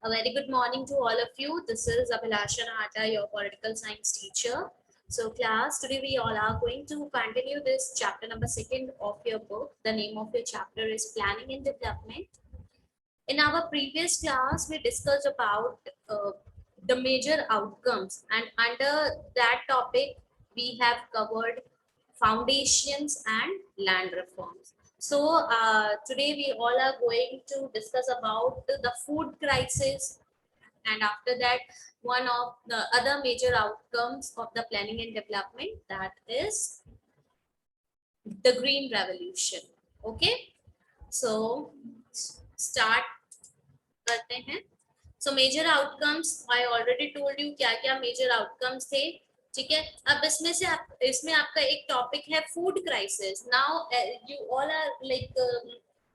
A very good morning to all of you. This is Abhilasha Nahata, your political science teacher. So class, today we all are going to continue this chapter number 2 of your book. The name of your chapter is Planning and Development. In our previous class, we discussed about the major outcomes, and under that topic, we have covered foundations and land reforms. So today we all are going to discuss about the food crisis, and after that, one of the other major outcomes of the planning and development, that is the green revolution. Okay, so start करते हैं. So major outcomes I already told you क्या क्या major outcomes थे. ठीक है, अब इसमें आपका एक टॉपिक है food crisis. Now you all are like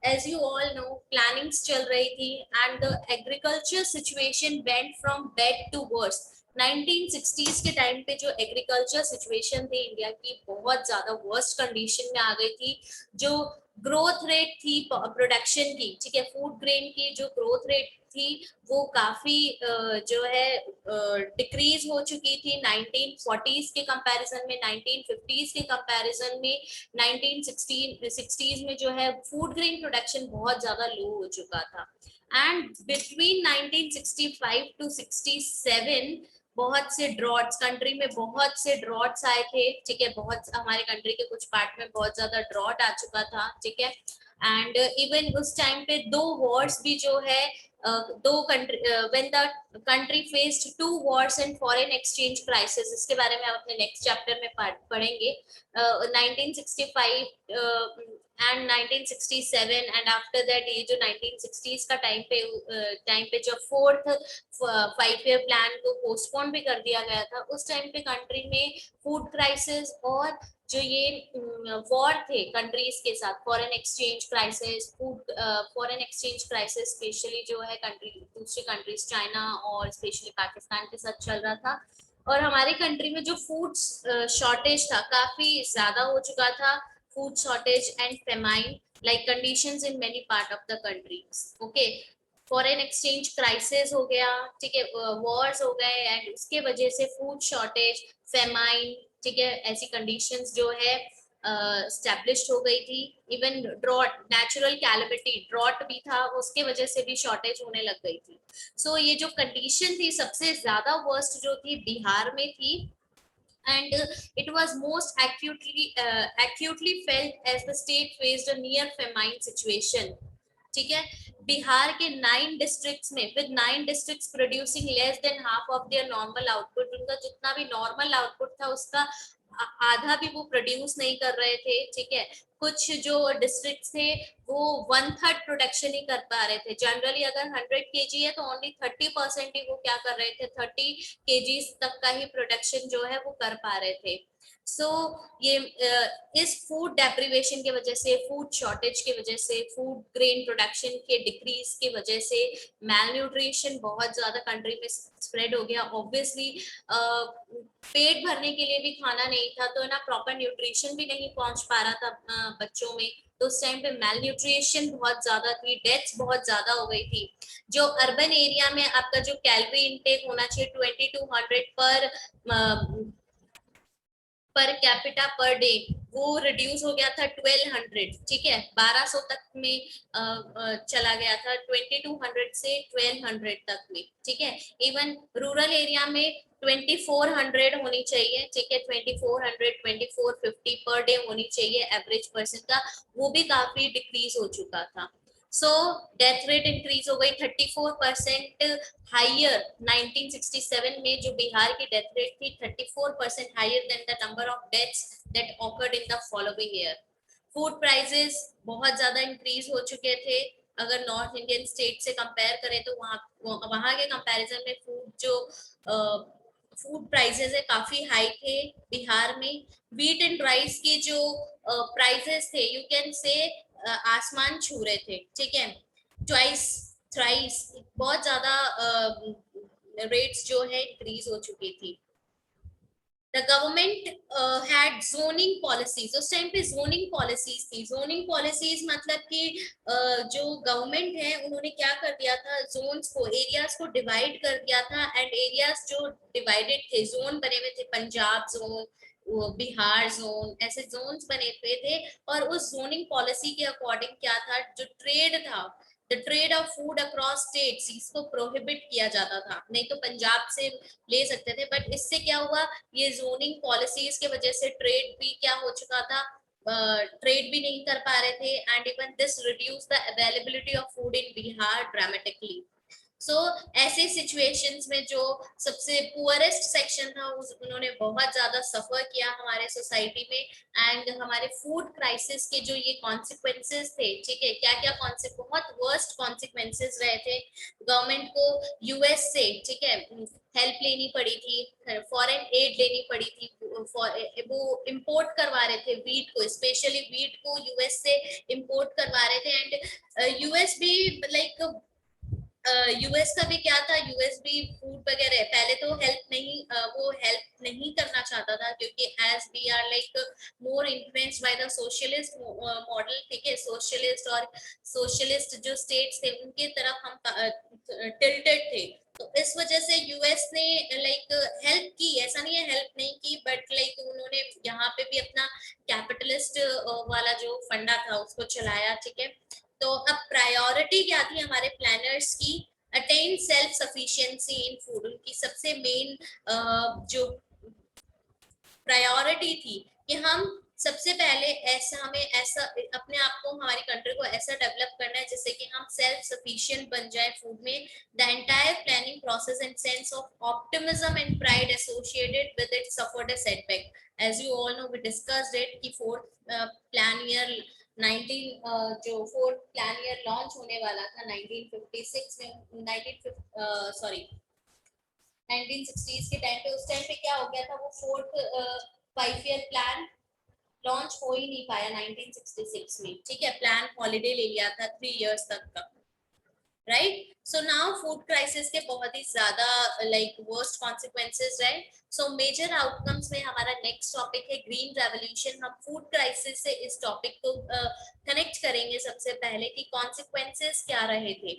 as you all know plannings चल रही थी and the agriculture situation went from bad to worse. 1960s के टाइम पे जो एग्रीकल्चर सिचुएशन थी इंडिया की बहुत ज्यादा वर्स्ट कंडीशन में आ गई थी. जो ग्रोथ रेट थी प्रोडक्शन की, ठीक है, फूड ग्रेन की जो ग्रोथ रेट थी वो काफी जो है डिक्रीज हो चुकी थी 1940s के कंपैरिजन में, 1950s के कंपैरिजन में. 1960s में जो है फूड ग्रेन प्रोडक्शन बहुत ज्यादा लो हो चुका था. एंड बिटवीन 1965 टू 67 बहुत से ड्रॉट्स कंट्री में, बहुत से ड्रॉट्स आए थे. ठीक है, बहुत हमारे कंट्री के कुछ पार्ट में बहुत ज्यादा ड्रॉट आ चुका था. ठीक है, एंड इवन उस टाइम पे दो वॉर्स भी जो है दो country when the country faced 2 wars and foreign exchange crisis. इसके बारे में हम अपने नेक्स्ट चैप्टर में पढ़ेंगे. 1965 एंड 1967 एंड आफ्टर दैट ये जो 1960s का टाइम पे जो 4th 5-year प्लान को पोस्टपोन भी कर दिया गया था. उस टाइम पे कंट्री में फूड क्राइसिस और जो ये वॉर थे कंट्रीज के साथ, foreign exchange crisis, foreign exchange crisis specially जो है कंट्री दूसरी कंट्रीज चाइना और स्पेशली पाकिस्तान के साथ चल रहा था. और हमारे कंट्री में जो फूड शॉर्टेज था काफी ज्यादा हो चुका था. Food shortage and famine like conditions in many part of the country. Okay, foreign exchange crisis हो गया, ठीक है, वॉर्स हो गए एंड उसके वजह से फूड शॉर्टेज, फेमाइन, ठीक है, ऐसी कंडीशंस जो है स्टैब्लिश्ड हो गई थी. Even drought, natural calamity drought भी था, उसके वजह से भी शॉर्टेज होने लग गई थी. सो ये जो कंडीशन थी सबसे ज्यादा वर्स्ट जो थी बिहार में थी, and it was most acutely felt as the state faced a near famine situation. ठीक है, बिहार के 9 डिस्ट्रिक्ट्स में, with 9 districts producing less than half of their normal output, उनका जितना भी नॉर्मल आउटपुट था उसका आधा भी वो प्रोड्यूस नहीं कर रहे थे. ठीक है, कुछ जो डिस्ट्रिक्ट्स थे वो 1/3 प्रोडक्शन ही कर पा रहे थे. जनरली अगर 100 kg है तो ओनली 30% ही वो क्या कर रहे थे, 30 kg तक का ही प्रोडक्शन जो है वो कर पा रहे थे. सो ये इस फूड डेप्रिवेशन के वजह से, फूड शॉर्टेज के वजह से, फूड ग्रेन प्रोडक्शन के डिक्रीज की वजह से मैल न्यूट्रिशन बहुत ज्यादा कंट्री में स्प्रेड हो गया. ऑब्वियसली पेट भरने के लिए भी खाना नहीं था तो ना प्रॉपर न्यूट्रिशन भी नहीं पहुंच पा रहा था बच्चों में. तो उस टाइम पे मैल न्यूट्रिशन बहुत ज्यादा थी, डेथ्स बहुत ज्यादा हो गई थी. जो अर्बन एरिया में आपका जो कैलोरी इनटेक होना चाहिए 2200 पर कैपिटा पर डे, वो रिड्यूस हो गया था 1200. ठीक है, 1200 तक में चला गया था, 2200 से 1200 तक में. ठीक है, इवन रूरल एरिया में 2400 होनी चाहिए. ठीक है, 2400 2450 पर डे होनी चाहिए एवरेज पर्सन का, वो भी काफी डिक्रीज हो चुका था. सो डेथ रेट इंक्रीज हो गई 34% हायर. 1967 में जो बिहार की डेथ रेट थी 34% higher than the number of deaths that occurred in the following year. Food prices बहुत ज्यादा इंक्रीज हो चुके थे. अगर नॉर्थ इंडियन स्टेट से कंपेयर करें तो वहां के कंपैरिजन में फूड प्राइसेस है काफी हाई थे बिहार में. व्हीट एंड राइस के जो प्राइसेस थे यू कैन से आसमान छू रहे थे. ठीक है, ट्वाइस थ्राइस बहुत ज्यादा रेट्स जो है इंक्रीज हो चुकी थी. The government had zoning policies, उस टाइम पे जोनिंग पॉलिसीज थी। जोनिंग पॉलिसीज मतलब कि जो गवर्नमेंट है उन्होंने क्या कर दिया था, जोन्स को, एरियाज को डिवाइड कर दिया था, एंड एरियाज जो डिवाइडेड थे, जोन बने हुए थे, पंजाब जोन, बिहार जोन, ऐसे जोन्स बने हुए थे। और उस जोनिंग पॉलिसी के अकॉर्डिंग क्या था, जो ट्रेड था, the trade off food across states, इसको प्रोहिबिट किया जाता था। नहीं तो पंजाब से ले सकते थे, बट इससे क्या हुआ, ये जोनिंग पॉलिसीज के वजह से ट्रेड भी क्या हो चुका था, ट्रेड भी नहीं कर पा रहे थे, and even this reduce the availability of food in Bihar dramatically. So ऐसे सिचुएशंस में जो सबसे पुअरेस्ट सेक्शन था उन्होंने बहुत ज्यादा सफर किया हमारे सोसाइटी में, एंड हमारे फूड क्राइसिस के जो ये कॉन्सिक्वेंसेस थे, ठीक है, क्या क्या बहुत वर्स्ट कॉन्सिक्वेंसेस रहे थे। गवर्नमेंट को यूएस से, ठीक है, हेल्प लेनी पड़ी थी, फॉरेन एड लेनी पड़ी थी, वो इंपोर्ट करवा रहे थे वीट को, स्पेशली वीट को यूएस से इंपोर्ट करवा रहे थे। एंड यूएस भी लाइक यूएस का भी क्या था, यूएस भी फूड वगैरह पहले तो वो हेल्प नहीं करना चाहता था, क्योंकि as we are like more influenced by the socialist model, ठीक है, सोशलिस्ट और सोशलिस्ट जो स्टेट्स थे उनके तरफ हम टिल्टेड थे। तो इस वजह से यूएस ने लाइक हेल्प की, ऐसा नहीं है हेल्प नहीं की, बट लाइक उन्होंने यहाँ पे भी अपना कैपिटलिस्ट वाला जो फंडा था उसको चलाया, ठीक है। तो अब प्रायोरिटी क्या थी हमारे प्लानर्स की, अटेन सेल्फ सफिशिएंसी इन फूड, उनकी सबसे मेन जो प्रायोरिटी थी कि हम सबसे पहले हमें अपने आप को, हमारी कंट्री को ऐसा डेवलप करना है जिससे कि हम सेल्फ सफिशिएंट बन जाए फूड में। The entire planning process and sense of optimism and pride associated with it suffered a setback. As you all know, we discussed it कि फोर्थ प्लान ईयर 19 जो फोर्थ प्लान ईयर लॉन्च होने वाला था 1956 में, 1960s के time पे, उस time पे क्या हो गया था, वो फोर्थ 5 ईयर प्लान लॉन्च हो ही नहीं पाया 1966 में, ठीक है, प्लान हॉलीडे ले लिया था 3 इयर्स तक का, right. So now food crisis के बहुत ही ज्यादा लाइक वर्स्ट कॉन्सिक्वेंसेस रहे। सो मेजर आउटकम्स में हमारा नेक्स्ट टॉपिक है ग्रीन रेवोल्यूशन। हम फूड क्राइसिस से इस टॉपिक को कनेक्ट करेंगे सबसे पहले कि कॉन्सिक्वेंसेस क्या रहे थे।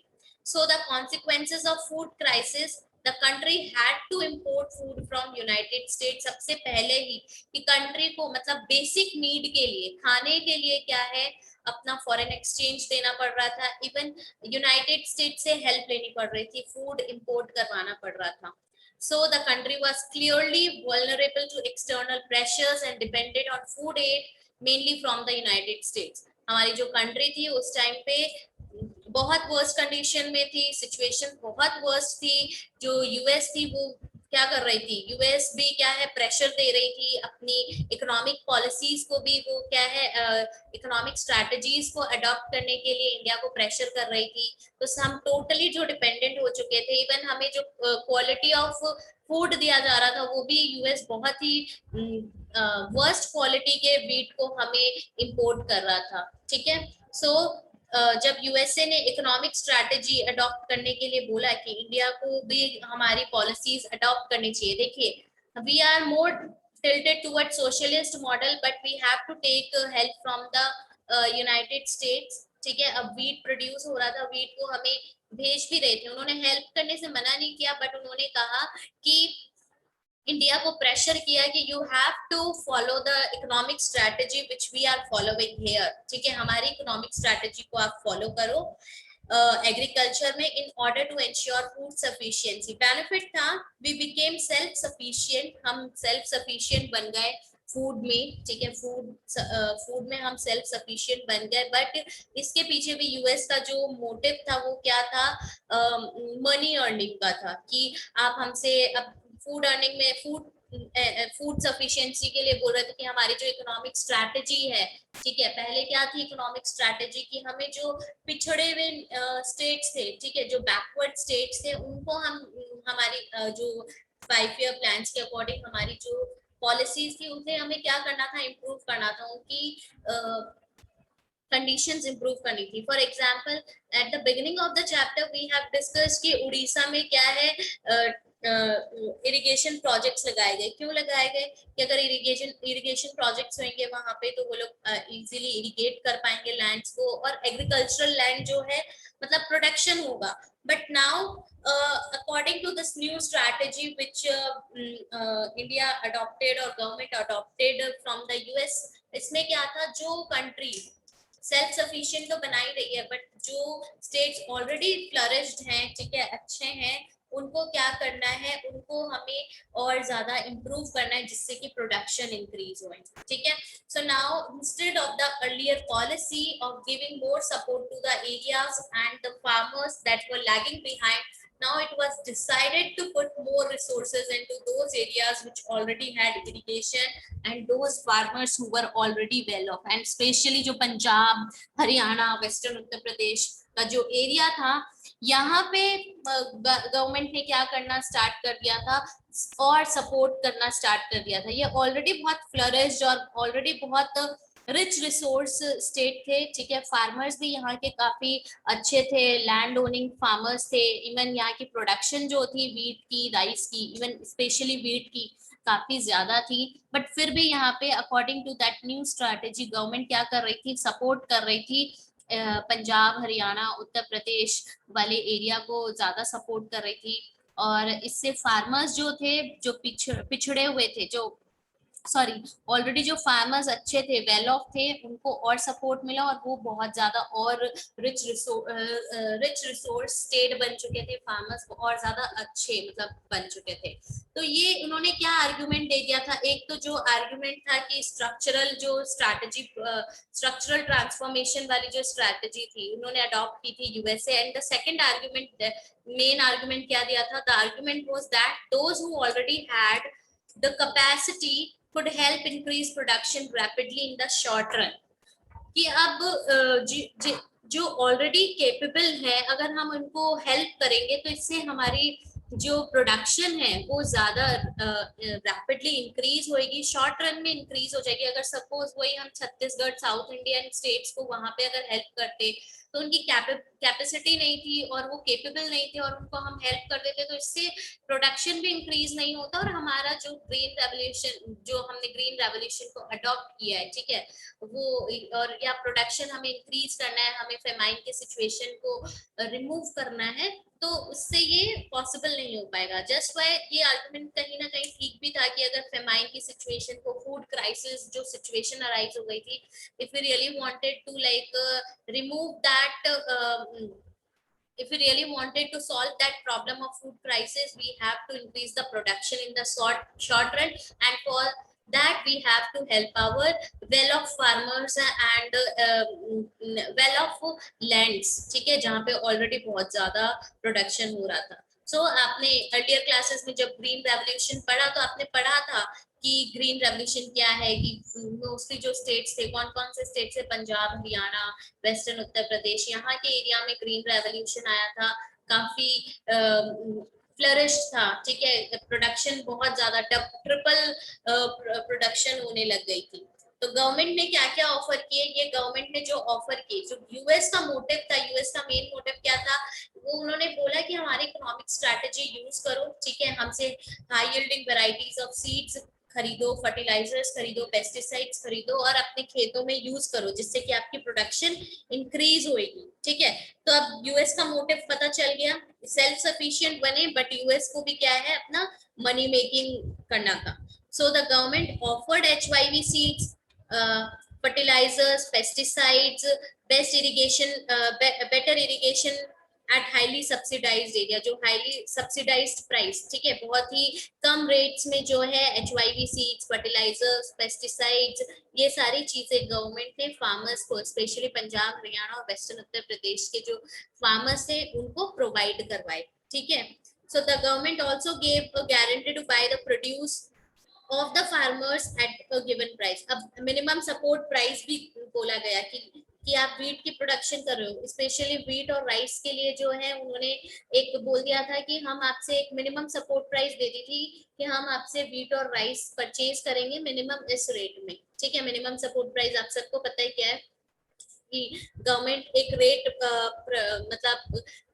So the consequences of food crisis, the country had to import food from United State. सबसे पहले ही कि कंट्री को मतलब बेसिक नीड के लिए, खाने के लिए क्या है, अपना फॉरेन एक्सचेंज देना पड़ रहा था, इवन यूनाइटेड स्टेट से हेल्प लेनी पड़ रही थी, फूड इंपोर्ट करवाना पड़ रहा था। So the country was clearly vulnerable to external pressures and depended on food aid mainly from the United States. हमारी जो कंट्री थी उस टाइम पे बहुत वर्स्ट कंडीशन में थी, सिचुएशन बहुत वर्स्ट थी। जो यूएस थी वो क्या कर रही थी, यूएस भी क्या है प्रेशर दे रही थी, अपनी इकोनॉमिक पॉलिसीज को भी वो क्या है इकोनॉमिक स्ट्रैटेजीज को अडॉप्ट करने के लिए इंडिया को प्रेशर कर रही थी। तो हम टोटली जो डिपेंडेंट हो चुके थे, इवन हमें जो क्वालिटी ऑफ फूड दिया जा रहा था वो भी यूएस बहुत ही वर्स्ट क्वालिटी के वीट को हमें इंपोर्ट कर रहा था, ठीक है। सो जब यूएसए ने इकोनॉमिक स्ट्रैटेजी अडॉप्ट करने के लिए बोला कि इंडिया को भी हमारी पॉलिसीज अडॉप्ट करनी चाहिए, देखिए we are more tilted towards socialist model but we have to take help from the United States, ठीक है। अब वीट प्रोड्यूस हो रहा था, वीट को हमें भेज भी रहे थे, उन्होंने हेल्प करने से मना नहीं किया, बट उन्होंने कहा कि इंडिया को प्रेशर किया कि you have to follow the economic strategy which we are following here, ठीक है, हमारी इकोनॉमिक स्ट्रेटेजी को आप फॉलो करो एग्रीकल्चर में in order to ensure food sufficiency. Benefit था, वी बिकेम सेल्फ सफिशिएंट, हम सेल्फ सफिशिएंट बन गए फूड में, ठीक है, फूड में हम सेल्फ सफिशिएंट बन गए। बट इसके पीछे भी यूएस का जो मोटिव था वो क्या था, मनी अर्निंग का था, कि आप हमसे अब फूड अर्निंग में फूड सफिशिएंसी के लिए बोल रहे थे कि हमारी जो इकोनॉमिक स्ट्रैटेजी है, ठीक है, पहले क्या थी इकोनॉमिक स्ट्रैटेजी की, हमें जो पिछड़े हुए स्टेट्स थे, ठीक है, जो बैकवर्ड स्टेट्स थे, उनको हम हमारी जो 5 ईयर प्लान्स के अकॉर्डिंग हमारी जो पॉलिसीज थी उसे हमें क्या करना था, इम्प्रूव करना था, उनकी कंडीशंस इंप्रूव करनी थी। For example at the beginning of the chapter we have discussed कि उड़ीसा में क्या है इरिगेशन प्रोजेक्ट्स लगाए गए। क्यों लगाए गए कि अगर इरिगेशन प्रोजेक्ट्स होंगे वहां पे तो वो लोग इजीली इरिगेट कर पाएंगे लैंड्स को, और एग्रीकल्चरल लैंड जो है मतलब प्रोडक्शन होगा। But now according to this new strategy which India adopted or government adopted from the US, इसमें क्या था, जो कंट्री सेल्फ सफिशिएंट तो बना ही रही है, बट जो स्टेट्स ऑलरेडी फ्लरिश्ड हैं, ठीक है, अच्छे हैं, उनको क्या करना है, उनको हमें और ज्यादा इम्प्रूव करना है जिससे कि प्रोडक्शन इंक्रीज हो, ठीक है। So now instead of the earlier policy of giving more support to the areas and the farmers that were lagging behind, now it was decided to put more resources into those areas which already had irrigation and those farmers who were already well off, and especially जो Punjab, Haryana, western Uttar प्रदेश का जो area था, यहाँ पे government ने क्या करना start कर दिया था और सपोर्ट करना स्टार्ट कर दिया था। ये ऑलरेडी बहुत फ्लरिश्ड और ऑलरेडी बहुत रिच रिसोर्स स्टेट थे, ठीक है। फार्मर्स भी यहाँ के काफी अच्छे थे, लैंड ओनिंग फार्मर्स थे। इवन यहाँ की प्रोडक्शन जो थी वीट की, राइस की, इवन स्पेशली वीट की काफी ज्यादा थी। बट फिर भी यहाँ पे according to that new strategy government क्या कर रही थी, सपोर्ट कर रही थी पंजाब, हरियाणा, उत्तर प्रदेश वाले एरिया को ज्यादा सपोर्ट कर रही थी। और इससे फार्मर्स जो थे, जो पिछड़े हुए थे, जो ऑलरेडी जो फार्मर्स अच्छे थे, वेल ऑफ थे, उनको और सपोर्ट मिला और वो बहुत ज्यादा और रिच रिसोर्स स्टेट बन चुके थे। फार्मर्स और ज्यादा अच्छे मतलब बन चुके थे। तो ये उन्होंने क्या आर्गुमेंट दे दिया था, एक तो जो आर्गुमेंट था कि स्ट्रक्चरल ट्रांसफॉर्मेशन वाली जो स्ट्रैटेजी थी उन्होंने अडॉप्ट की थी USA. And the second argument, main argument क्या दिया था, the argument was that those who already had the capacity could help increase production rapidly in the short run। कि अब जो ऑलरेडी केपेबल है, अगर हम उनको हेल्प करेंगे तो इससे हमारी जो प्रोडक्शन है वो ज्यादा रैपिडली इंक्रीज होएगी, शॉर्ट रन में इंक्रीज हो जाएगी। अगर सपोज वही हम छत्तीसगढ़, साउथ इंडियन स्टेट्स को वहां पे अगर हेल्प करते तो उनकी कैपेसिटी नहीं थी और वो केपेबल नहीं थे और उनको हम हेल्प कर देते तो इससे प्रोडक्शन भी इंक्रीज नहीं होता और हमारा जो ग्रीन रेवोल्यूशन, जो हमने ग्रीन रेवोल्यूशन को अडॉप्ट किया है, ठीक है, वो और या प्रोडक्शन हमें इंक्रीज करना है, हमें फेमाइन के सिचुएशन को रिमूव करना है, तो उससे ये पॉसिबल नहीं हो पाएगा। जस्ट वाई ये आर्गुमेंट कहीं ना कहीं ठीक भी था कि अगर फेमाइन की सिचुएशन को, फूड क्राइसिस जो सिचुएशन अराइज हो गई थी, if we really wanted to like remove that, if we really wanted to solve that problem of food crisis, we have to increase the production in the short run, and for that we have to help our well-off farmers and well-off lands, ठीक है, जहाँ पे already बहुत ज्यादा production हो रहा था। सो आपने अर्लियर क्लासेस में जब ग्रीन रेवोल्यूशन पढ़ा तो आपने पढ़ा था कि ग्रीन रेवोल्यूशन क्या है, कि मोस्टली जो स्टेट्स थे, कौन कौन से स्टेट से, पंजाब, हरियाणा, वेस्टर्न उत्तर प्रदेश, यहाँ के एरिया में ग्रीन रेवोल्यूशन आया था, काफी फ्लरिश था, ठीक है, प्रोडक्शन बहुत ज्यादा ट्रिपल प्रोडक्शन होने लग गई थी। तो गवर्नमेंट ने क्या क्या ऑफर किए, ये गवर्नमेंट ने जो ऑफर किए, जो यूएस का मोटिव था, यूएस का मेन मोटिव क्या था, वो उन्होंने बोला कि हमारी इकोनॉमिक स्ट्रैटेजी यूज करो, ठीक है, हमसे high yielding varieties of seeds खरीदो, फर्टिलाइजर्स खरीदो, पेस्टिसाइड्स खरीदो और अपने खेतों में यूज करो, जिससे कि आपकी प्रोडक्शन इंक्रीज होएगी, ठीक है। तो अब यूएस का मोटिव पता चल गया, सेल्फ सफिशिएंट बने, बट यूएस को भी क्या है, अपना मनी मेकिंग करना था। सो the government offered HYV seeds, fertilizers, pesticides, better irrigation at highly subsidized area, जो highly subsidized price, ठीक है, बहुत ही कम रेट्स में जो है HYV सीड्स, फर्टिलाइजर्स, पेस्टिसाइड्स, ये सारी चीजें गवर्नमेंट ने फार्मर्स को, स्पेशली पंजाब, हरियाणा और वेस्टर्न उत्तर प्रदेश के जो फार्मर्स थे उनको प्रोवाइड करवाए, ठीक है। So the government also gave a guarantee to buy the produce of the farmers at a given price। अब मिनिमम सपोर्ट प्राइस भी बोला गया कि आप वीट की प्रोडक्शन कर रहे हो, स्पेशली वीट और राइस के लिए जो है उन्होंने एक बोल दिया था कि हम आपसे एक मिनिमम सपोर्ट प्राइस दे दी थी कि हम आपसे वीट और राइस परचेज करेंगे मिनिमम इस रेट में, ठीक है। मिनिमम सपोर्ट प्राइस आप सबको पता है क्या है, कि गवर्नमेंट एक रेट मतलब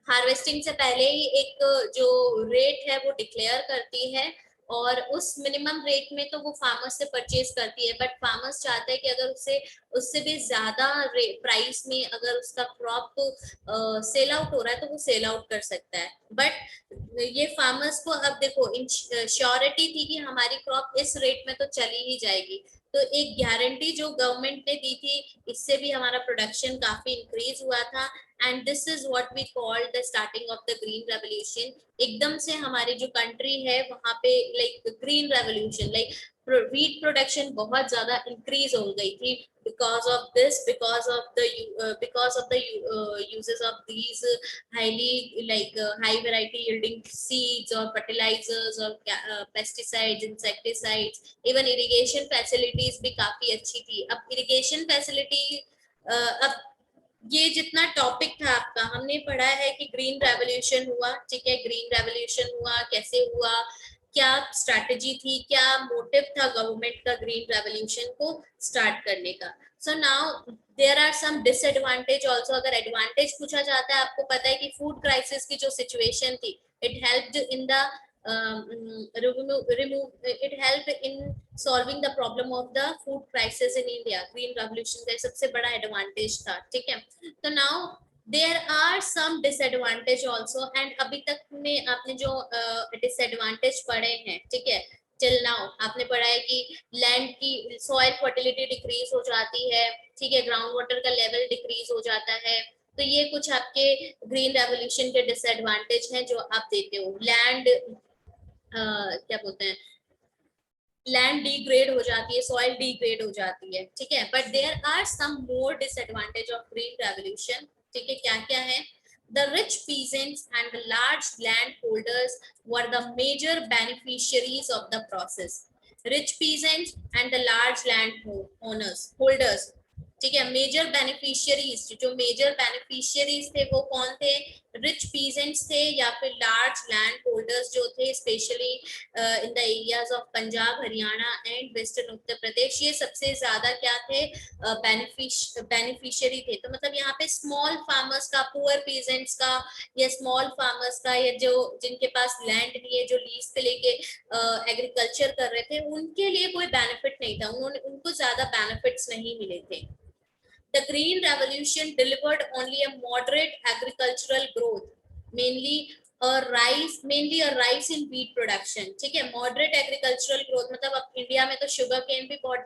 हार्वेस्टिंग से पहले ही एक जो रेट है वो डिक्लेयर करती है, और उस मिनिमम रेट में तो वो फार्मर्स से परचेज करती है, बट फार्मर्स चाहते हैं कि अगर उससे उससे भी ज्यादा प्राइस में अगर उसका क्रॉप सेल आउट हो रहा है तो वो सेल आउट कर सकता है। बट ये फार्मर्स को अब देखो श्योरिटी थी कि हमारी क्रॉप इस रेट में तो चली ही जाएगी, तो एक गारंटी जो गवर्नमेंट ने दी थी, इससे भी हमारा प्रोडक्शन काफी इंक्रीज हुआ था। And this is what we call the starting of the green revolution. एकदम से हमारी जो कंट्री है वहां पे like green revolution, like wheat production बहुत ज्यादा इंक्रीज हो गई थी because of this, because of the uses of these highly high variety yielding seeds or fertilizers or pesticides, insecticides, even irrigation facilities भी काफी अच्छी थी। अब irrigation facility अब ये जितना टॉपिक था आपका, हमने पढ़ा है कि ग्रीन रेवोल्यूशन हुआ, ठीक है, ग्रीन रेवोल्यूशन हुआ, कैसे हुआ, क्या स्ट्रैटेजी थी, क्या मोटिव था गवर्नमेंट का ग्रीन रेवोल्यूशन को स्टार्ट करने का। So now there are some disadvantage also. अगर एडवांटेज पूछा जाता है, आपको पता है कि फूड क्राइसिस की जो सिचुएशन थी, it helped in the it helped in solving the problem of the food crisis in India। Green revolution का सबसे बड़ा एडवांटेज था, ठीक है। तो now there are some disadvantage also, and अभी तक में आपने जो डिसएडवांटेज पढ़े हैं, ठीक है, टिल नाउ आपने पढ़ा है कि लैंड की सॉइल फर्टिलिटी डिक्रीज हो जाती है, ठीक है, ग्राउंड वाटर का लेवल डिक्रीज हो जाता है। तो ये कुछ आपके ग्रीन रेवोल्यूशन के डिसएडवांटेज हैं जो आप देते हो। लैंड क्या बोलते हैं, लैंड डिग्रेड हो जाती है, सॉइल डिग्रेड हो जाती है, ठीक है। But there are some more disadvantage of green revolution, ठीक है, क्या क्या है। The rich peasants and the large landholders were the major beneficiaries of the process। Rich peasants and the large land owners holders, ठीक है, major beneficiaries, जो major beneficiaries थे वो कौन थे, रिच पीजेंट्स थे या फिर लार्ज लैंड होल्डर्स जो थे, specially in the areas of Punjab, Haryana and western Uttar Pradesh. ये सबसे ज्यादा क्या थे, बेनिफिशियरी थे। तो मतलब यहाँ पे स्मॉल फार्मर्स का, पुअर पीजेंट्स का या स्मॉल फार्मर्स का, या जो जिनके पास लैंड नहीं है, जो लीज पे लेके एग्रीकल्चर कर रहे थे, उनके लिए कोई बेनिफिट नहीं था, उनको ज्यादा बेनिफिट्स नहीं मिले थे। The Green Revolution delivered only a moderate agricultural growth, mainly a rise in wheat production, ठीक है। मॉडरेट एग्रीकल्चरल ग्रोथ मतलब अब इंडिया में तो शुगर केन भी बहुत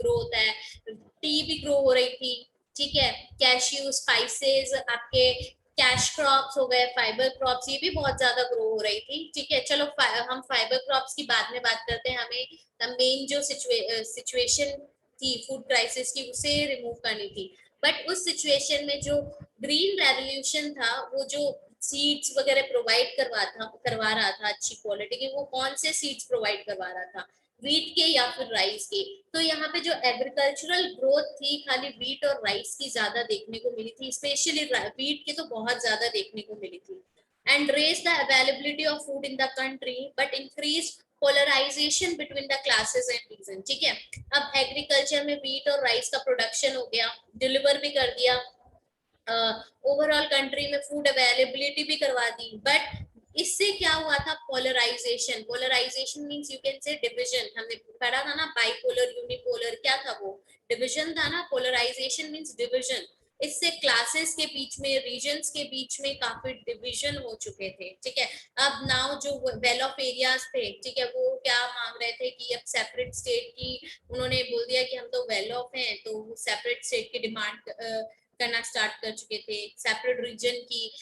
ग्रो होता है, टी भी ग्रो हो रही थी, ठीक है, कैश्यू, स्पाइसेस, आपके कैश क्रॉप्स हो गए, फाइबर क्रॉप्स, ये भी बहुत ज्यादा ग्रो हो रही थी, ठीक है। चलो हम फाइबर क्रॉप्स की बाद में बात करते हैं, हमें मेन जो सिचुएशन थी फूड क्राइसिस की, उसे रिमूव करनी थी। बट उस सिचुएशन में जो ग्रीन रेवोल्यूशन था, वो जो सीड्स वगैरह प्रोवाइड करवा रहा था अच्छी क्वालिटी के, वो कौन से सीड्स प्रोवाइड करवा रहा था, वीट के या फिर राइस के। तो यहाँ पे जो एग्रीकल्चरल ग्रोथ थी, खाली वीट और राइस की ज्यादा देखने को मिली थी, स्पेशली वीट की तो बहुत ज्यादा देखने को मिली थी। And raise the availability of food in the country, but increase polarisation between the classes and region, ठीक है। अब एग्रीकल्चर में वीट और राइस का प्रोडक्शन हो गया, डिलीवर भी कर दिया, ओवरऑल कंट्री में फूड अवेलेबिलिटी भी करवा दी, बट इससे क्या हुआ था, polarisation. Polarisation means you can say division, हमने पढ़ा था ना, बाइपोलर, यूनिपोलर, क्या था वो, डिवीजन था ना। Polarisation means division. इससे क्लासेस के बीच में, रीजन्स के बीच में काफी डिवीजन हो चुके थे, ठीक है। अब नाउ जो वेल ऑफ एरियाज थे, ठीक है, वो क्या मांग रहे थे कि अब सेपरेट स्टेट की, उन्होंने बोल दिया कि हम तो वेल ऑफ हैं, तो सेपरेट स्टेट की डिमांड करना स्टार्ट कर चुके थे। सेपरेट रीजन की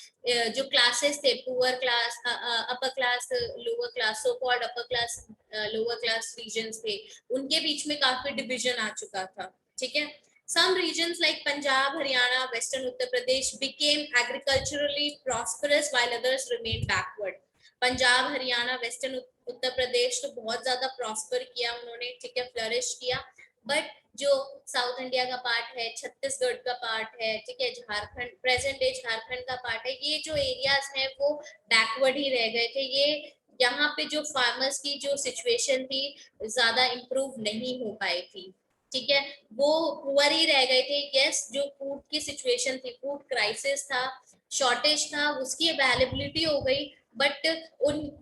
जो क्लासेस थे, poor class, upper class, lower class, so called upper class, lower class regions थे, उनके बीच में काफी डिवीजन आ चुका था, ठीक है। Some regions like Punjab, Haryana, Western Uttar Pradesh became agriculturally prosperous while others remained backward। Punjab, Haryana, western Uttar Pradesh तो बहुत ज्यादा प्रॉस्पर किया उन्होंने, ठीक है, फ्लरिश किया। बट जो साउथ इंडिया का पार्ट है, छत्तीसगढ़ का पार्ट है, ठीक है, झारखंड, प्रेजेंट डे झारखंड का पार्ट है, ये जो एरियाज हैं वो बैकवर्ड ही रह गए थे। ये यहाँ पे जो फार्मर्स की जो सिचुएशन थी, ज्यादा इम्प्रूव नहीं हो पाई थी, ठीक है, वो पुअर ही रह गए थे। यस, जो फूड की सिचुएशन थी, फूड क्राइसिस था, शॉर्टेज था, उसकी अवेलेबिलिटी हो गई, बट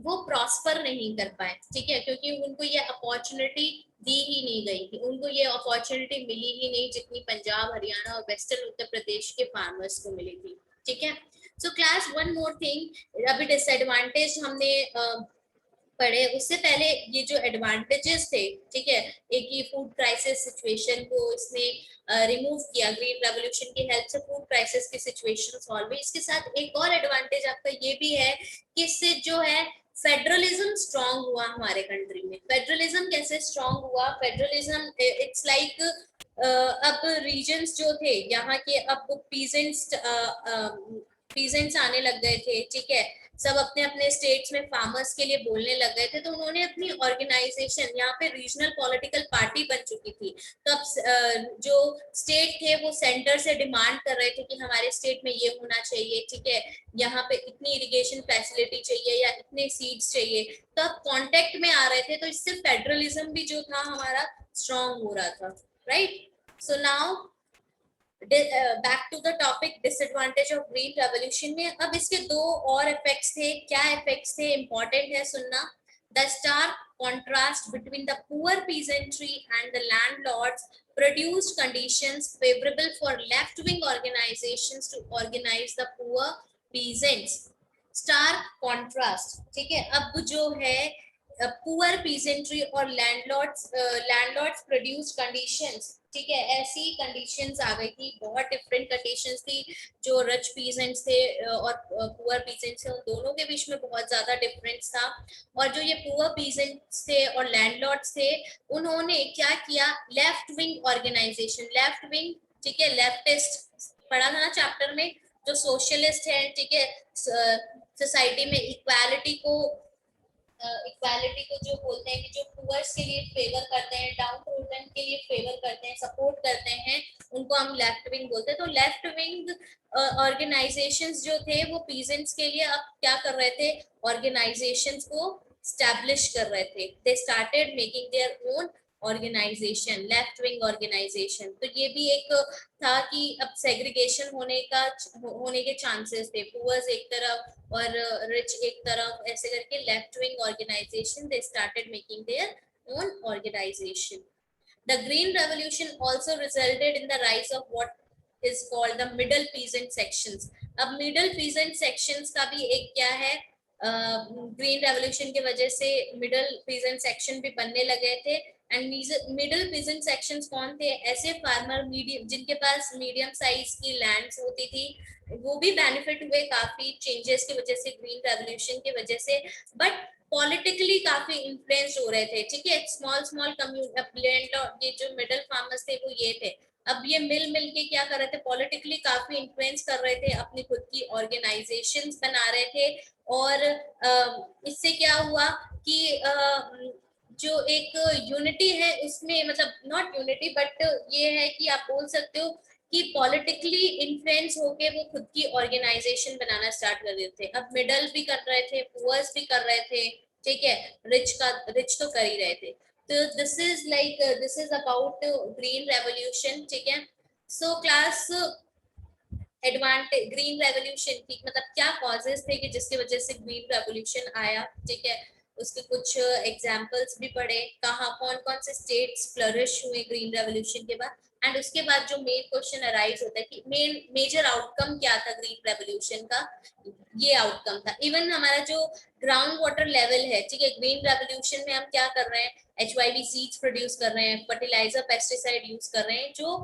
वो प्रॉस्पर नहीं कर पाए, ठीक है, क्योंकि उनको ये अपॉर्चुनिटी दी ही नहीं गई थी, उनको ये अपॉर्चुनिटी मिली ही नहीं जितनी पंजाब, हरियाणा और वेस्टर्न उत्तर प्रदेश के फार्मर्स को मिली थी, ठीक है। So class one more thing, अभी डिसएडवांटेज हमने पढ़े, उससे पहले ये जो एडवांटेजेस थे, ठीक है, एक ये फूड क्राइसिस सिचुएशन को इसने रिमूव किया, ग्रीन रेवोल्यूशन की हेल्प से फूड क्राइसिस की सिचुएशन सॉल्व हुई। इसके साथ एक और एडवांटेज आपका ये भी है कि इससे जो है फेडरलिज्म स्ट्रांग हुआ हमारे कंट्री में। फेडरलिज्म कैसे स्ट्रांग हुआ? फेडरलिज्म इट्स लाइक अब रीजन्स जो थे यहाँ के, अब पीजेंट्स आने लग गए थे, ठीक है, सब अपने अपने स्टेट्स में फार्मर्स के लिए बोलने लग गए थे, तो उन्होंने अपनी ऑर्गेनाइजेशन, यहाँ पे रीजनल पॉलिटिकल पार्टी बन चुकी थी, तो अब जो स्टेट थे वो सेंटर से डिमांड कर रहे थे कि हमारे स्टेट में ये होना चाहिए, ठीक है, यहाँ पे इतनी इरिगेशन फैसिलिटी चाहिए या इतने सीड्स चाहिए, तो अब कॉन्टेक्ट में आ रहे थे, तो इससे फेडरलिज्म भी जो था हमारा स्ट्रॉन्ग हो रहा था, right. So now back to the topic, disadvantage of green revolution में अब इसके दो और इफेक्ट्स थे। क्या इफेक्ट्स थे? इंपॉर्टेंट है सुनना। The stark contrast between the poor peasantry and the landlords produced conditions favorable for left-wing organizations to organize the poor peasants. Stark contrast, ठीक है। अब जो है पुअर पीजेंट्री और लैंडलॉर्ड्स प्रोड्यूस कंडीशंस, ठीक है, ऐसी कंडीशंस आ गई थी, बहुत डिफरेंट कंडीशंस थी, जो रिच पीजेंट्स थे और पुअर पीजेंट्स थे, उन दोनों के बीच में बहुत ज्यादा डिफरेंस था। और जो ये पुअर पीजेंट्स थे और लैंडलॉर्ड्स थे, उन्होंने क्या किया? Left wing organisation, left wing, ठीक है, लेफ्टिस्ट पढ़ा था ना चैप्टर में, जो सोशलिस्ट है, ठीक है, सोसाइटी में इक्वालिटी को जो बोलते हैं कि जो पुअर्स के लिए फेवर करते हैं, डाउन टू अर्थ के लिए फेवर करते हैं, सपोर्ट करते हैं, उनको हम लेफ्ट विंग बोलते हैं। तो लेफ्ट विंग ऑर्गेनाइजेशंस जो थे वो पीजेंट्स के लिए अब क्या कर रहे थे? ऑर्गेनाइजेशंस को स्टैब्लिश कर रहे थे। They started making their own organisation, left wing organisation. तो ये भी एक था कि अब सेग्रीगेशन होने के चांसेस थे, पुअर्स एक तरफ और रिच एक तरफ, ऐसे करके left wing organisation they started making their own organization. The Green Revolution also resulted in the rise of what is called the middle peasant sections. अब middle peasant sections का भी एक क्या है, ग्रीन रेवोल्यूशन की वजह से मिडल पीजेंट सेक्शन भी बनने लगे थे। एंड मिडल पीजेंट सेक्शंस कौन थे? ऐसे फार्मर मीडियम, जिनके पास मीडियम साइज की लैंड्स होती थी, वो भी बेनिफिट हुए काफी चेंजेस की वजह से, ग्रीन रेवोल्यूशन की वजह से, बट पॉलिटिकली काफी इन्फ्लुएंस हो रहे थे, ठीक है। स्मॉल स्मॉल कम्युनिटी, ये जो मिडिल फार्मर्स थे वो ये थे, अब ये मिल के क्या कर रहे थे? पॉलिटिकली काफी इन्फ्लुएंस कर रहे थे, अपनी खुद की ऑर्गेनाइजेशंस बना रहे थे। और इससे क्या हुआ कि जो एक यूनिटी है उसमें, मतलब नॉट यूनिटी बट ये है कि आप बोल सकते हो कि पॉलिटिकली इन्फ्लुएंस होके वो खुद की ऑर्गेनाइजेशन बनाना स्टार्ट कर देते थे। अब मिडल भी कर रहे थे, पुअर्स भी कर रहे थे, ठीक है, रिच तो कर ही रहे थे। तो this is about green revolution, ठीक है। So class advantage green revolution की, मतलब क्या कॉजेस थे कि जिसकी वजह से ग्रीन रेवोल्यूशन आया, ठीक है, उसके कुछ एग्जांपल्स भी पढ़े, कहाँ कौन कौन से स्टेट्स फ्लरिश हुए ग्रीन रेवोल्यूशन के बाद। एंड उसके बाद जो मेन क्वेश्चन अराइज होता है कि मेजर आउटकम क्या था ग्रीन रेवोल्यूशन का? ये आउटकम था। इवन हमारा जो ग्राउंड वाटर लेवल है, ठीक है, ग्रीन रेवोल्यूशन में हम क्या कर रहे हैं? HYV सीड्स प्रोड्यूस कर रहे हैं, फर्टिलाइजर पेस्टिसाइड यूज कर रहे हैं, जो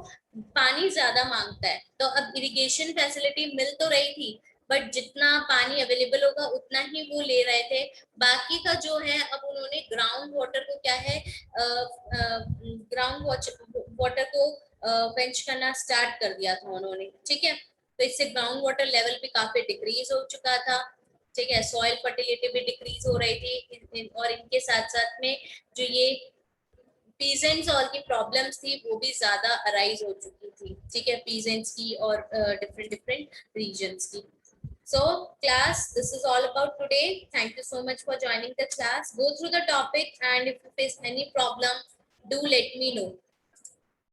पानी ज्यादा मांगता है। तो अब इरिगेशन फैसिलिटी मिल तो रही थी, बट जितना पानी अवेलेबल होगा उतना ही वो ले रहे थे। बाकी का जो है, अब उन्होंने ग्राउंड वाटर को क्या है, ग्राउंड वाटर को बेंच करना स्टार्ट कर दिया था उन्होंने, ठीक है। तो इससे ग्राउंड वाटर लेवल भी काफी डिक्रीज हो चुका था, ठीक है, सॉइल फर्टिलिटी भी डिक्रीज हो रही थी, और इनके साथ साथ में जो ये पीजेंट्स और की प्रॉब्लम्स थी वो भी ज्यादा अराइज हो चुकी थी, ठीक है, पीजेंट्स की और डिफरेंट रीजन्स की। So class, this is all about today. Thank you so much for joining the class. Go through the topic, and if you face any problem, do let me know.